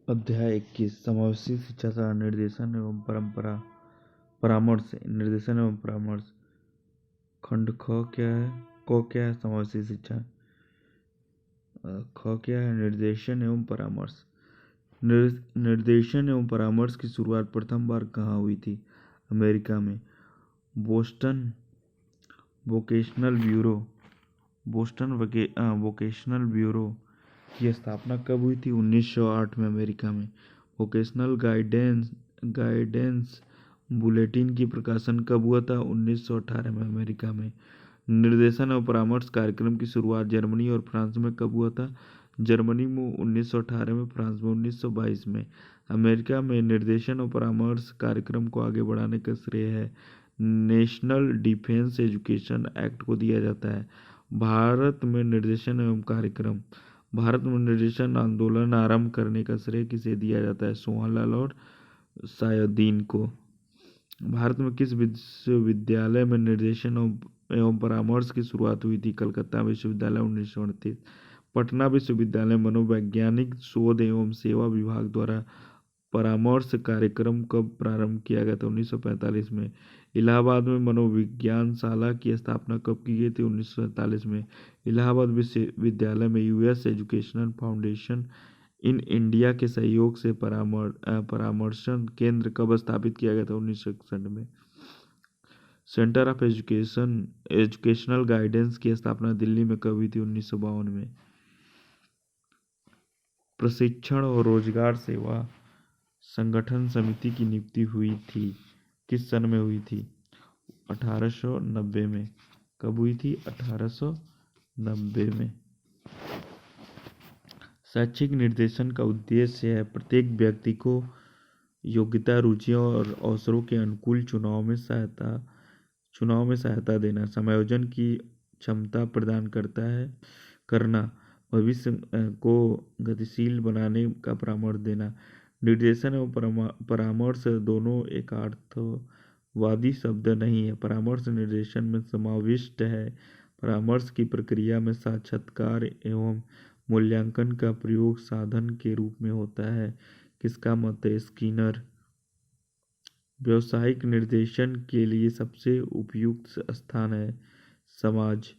अध्याय 21 समावेशी शिक्षा का निर्देशन एवं परामर्श। निर्देशन एवं परामर्श। खंड ख क्या है? क क्या है? समावेशी शिक्षा। ख क्या है? निर्देशन एवं परामर्श। निर्देशन एवं परामर्श की शुरुआत प्रथम बार कहाँ हुई थी? अमेरिका में। बोस्टन वोकेशनल ब्यूरो की स्थापना कब हुई थी? 1908 में अमेरिका में। वोकेशनल गाइडेंस बुलेटिन की प्रकाशन कब हुआ था? 1918 में अमेरिका में। निर्देशन और परामर्श कार्यक्रम की शुरुआत जर्मनी और फ्रांस में कब हुआ था? जर्मनी में 1918 में, फ्रांस में 1922 में। अमेरिका में निर्देशन और परामर्श कार्यक्रम को आगे बढ़ाने का श्रेय है नेशनल डिफेंस एजुकेशन एक्ट को दिया जाता है। भारत में निर्देशन आंदोलन आरंभ करने का श्रेय किसे दिया जाता है? सोहनलाल और सायदीन को। भारत में किस विश्वविद्यालय में निर्देशन एवं परामर्श की शुरुआत हुई थी? कलकत्ता विश्वविद्यालय 1938। पटना विश्वविद्यालय मनोवैज्ञानिक शोध एवं सेवा विभाग द्वारा परामर्श कार्यक्रम कब प्रारंभ किया गया था? 1945 में। इलाहाबाद में मनोविज्ञानशाला की स्थापना कब की गई थी? 1947 में। इलाहाबाद विश्वविद्यालय में US educational foundation in India के सहयोग से परामर्शन केंद्र कब स्थापित किया गया था? 1961 में। सेंटर ऑफ एजुकेशनल गाइडेंस की स्थापना दिल्ली में कब हुई थी? 1952 में। प्रशिक्षण और रोजगार सेवा संगठन समिति की नियुक्ति हुई थी किस सन में हुई थी? 1890 में। कब हुई थी? 1890 में। शैक्षिक निर्देशन का उद्देश्य है प्रत्येक व्यक्ति को योग्यता, रुचियों और अवसरों के अनुकूल चुनाव में सहायता देना, समायोजन की क्षमता प्रदान करना, भविष्य को गतिशील बनाने का परामर्श देना। निर्देशन एवं परामर्श दोनों एकार्थवादी शब्द नहीं है। परामर्श निर्देशन में समाविष्ट है। परामर्श की प्रक्रिया में साक्षात्कार एवं मूल्यांकन का प्रयोग साधन के रूप में होता है। किसका मत है? स्किनर। व्यावसायिक निर्देशन के लिए सबसे उपयुक्त स्थान है समाज।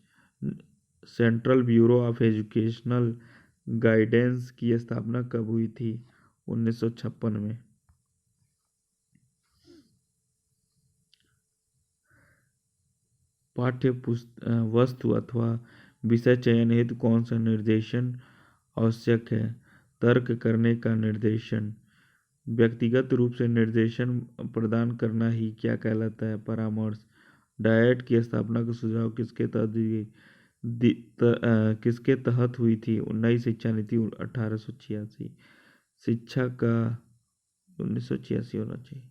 Central bureau of educational guidance की स्थापना कब हुई थी? 1956 में। पाठ्य वस्तु अथवा विषय चयन हेतु कौन सा निर्देशन आवश्यक है? तर्क करने का निर्देशन। व्यक्तिगत रूप से निर्देशन प्रदान करना ही क्या कहलाता है? परामर्श। डाइट की स्थापना का सुझाव किसके तहत हुई थी? नई शिक्षा नीति 1886। शिक्षा का 1986 होना चाहिए।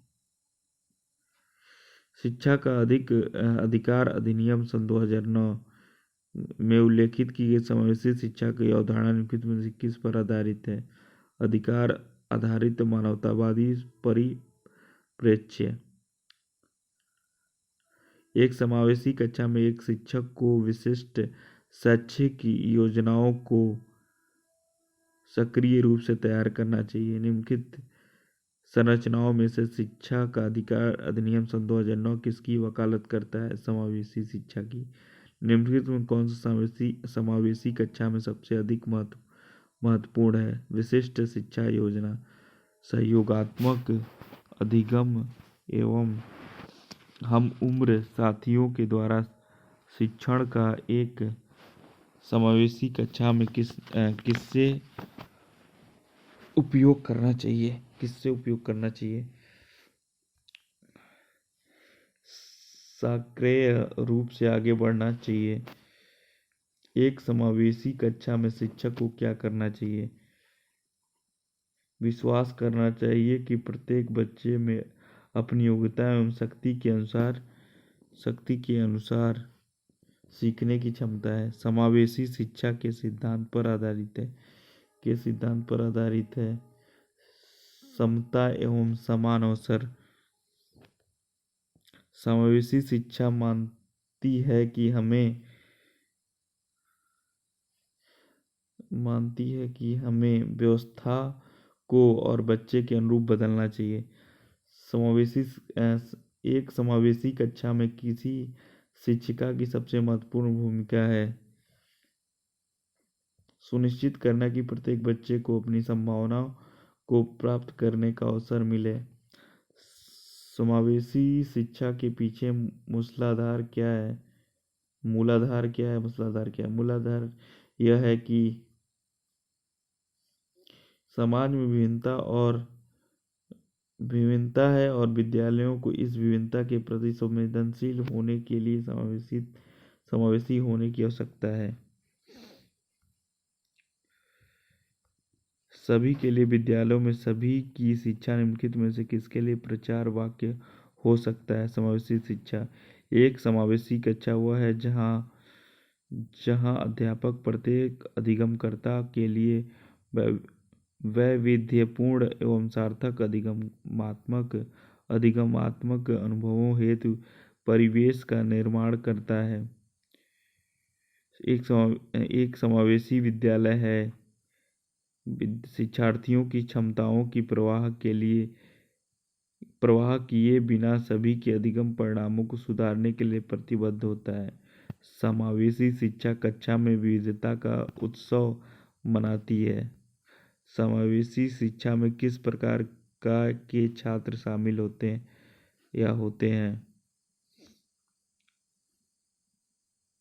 शिक्षा का अधिकार अधिनियम सन 2009 में उल्लेखित की गई समावेशी शिक्षा की अवधारणा निम्नलिखित में से किस पर आधारित है? अधिकार आधारित मानवतावादी परिप्रेक्ष्य। एक समावेशी कक्षा में एक शिक्षक को विशिष्ट शैक्षिक योजनाओं को सक्रिय रूप से तैयार करना चाहिए। निम्नलिखित संरचनाओं में से शिक्षा का अधिकार अधिनियम सन 2009 किसकी वकालत करता है? समावेशी शिक्षा की। निम्नलिखित में कौन सा समावेशी कक्षा में सबसे अधिक महत्वपूर्ण है? विशिष्ट शिक्षा योजना, सहयोगात्मक अधिगम एवं हम उम्र साथियों के द्वारा शिक्षण का एक समावेशी कक्षा में किससे उपयोग करना चाहिए? सक्रिय रूप से आगे बढ़ना चाहिए। एक समावेशी कक्षा में शिक्षक को क्या करना चाहिए? विश्वास करना चाहिए कि प्रत्येक बच्चे में अपनी योग्यता एवं शक्ति के अनुसार सीखने की क्षमता है। समावेशी शिक्षा के सिद्धांत पर आधारित है। समता एवं समान अवसर। समावेशी शिक्षा मानती है कि हमें व्यवस्था को और बच्चे के अनुरूप बदलना चाहिए। समावेशी एक समावेशी कक्षा में किसी शिक्षिका की सबसे महत्वपूर्ण भूमिका है सुनिश्चित करना कि प्रत्येक बच्चे को अपनी संभावनाओं को प्राप्त करने का अवसर मिले। समावेशी शिक्षा के पीछे मूलाधार क्या है? मूलाधार यह है कि समाज में विभिन्नता है और विद्यालयों को इस विभिन्नता के प्रति संवेदनशील होने के लिए समावेशी होने की आवश्यकता है। सभी के लिए विद्यालयों में सभी की शिक्षा निम्नलिखित में से किसके लिए प्रचार वाक्य हो सकता है? समावेशी शिक्षा। एक समावेशी कक्षा वह है जहाँ अध्यापक प्रत्येक अधिगमकर्ता के लिए वैविध्यपूर्ण एवं सार्थक अधिगमात्मक अनुभवों हेतु परिवेश का निर्माण करता है। एक समावेशी विद्यालय है शिक्षार्थियों की क्षमताओं की प्रवाह किए बिना सभी के अधिगम परिणामों को सुधारने के लिए प्रतिबद्ध होता है। समावेशी शिक्षा कक्षा में विविधता का उत्सव मनाती है। समावेशी शिक्षा में किस प्रकार के छात्र शामिल होते हैं?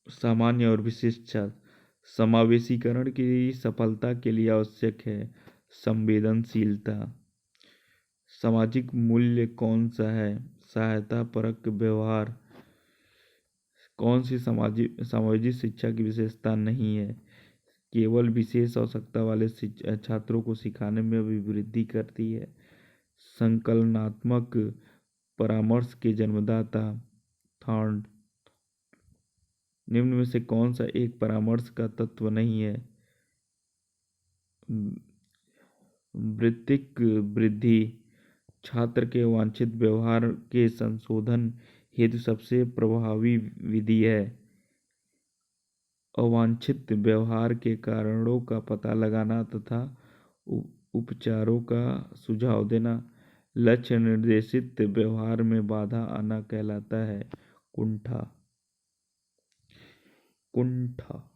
सामान्य और विशिष्ट छात्र। समावेशीकरण की सफलता के लिए आवश्यक है संवेदनशीलता। सामाजिक मूल्य कौन सा है? सहायता परक व्यवहार। कौन सी समावेशी शिक्षा की विशेषता नहीं है? केवल विशेष आवश्यकता वाले छात्रों को सिखाने में अभिवृद्धि करती है। संकलनात्मक परामर्श के जन्मदाता। थॉर्न। निम्न में से कौन सा एक परामर्श का तत्व नहीं है? वृत्तिक वृद्धि छात्र के वांछित व्यवहार के संशोधन हेतु सबसे प्रभावी विधि है। अवांछित व्यवहार के कारणों का पता लगाना तथा उपचारों का सुझाव देना। लक्ष्य निर्देशित व्यवहार में बाधा आना कहलाता है कुंठा।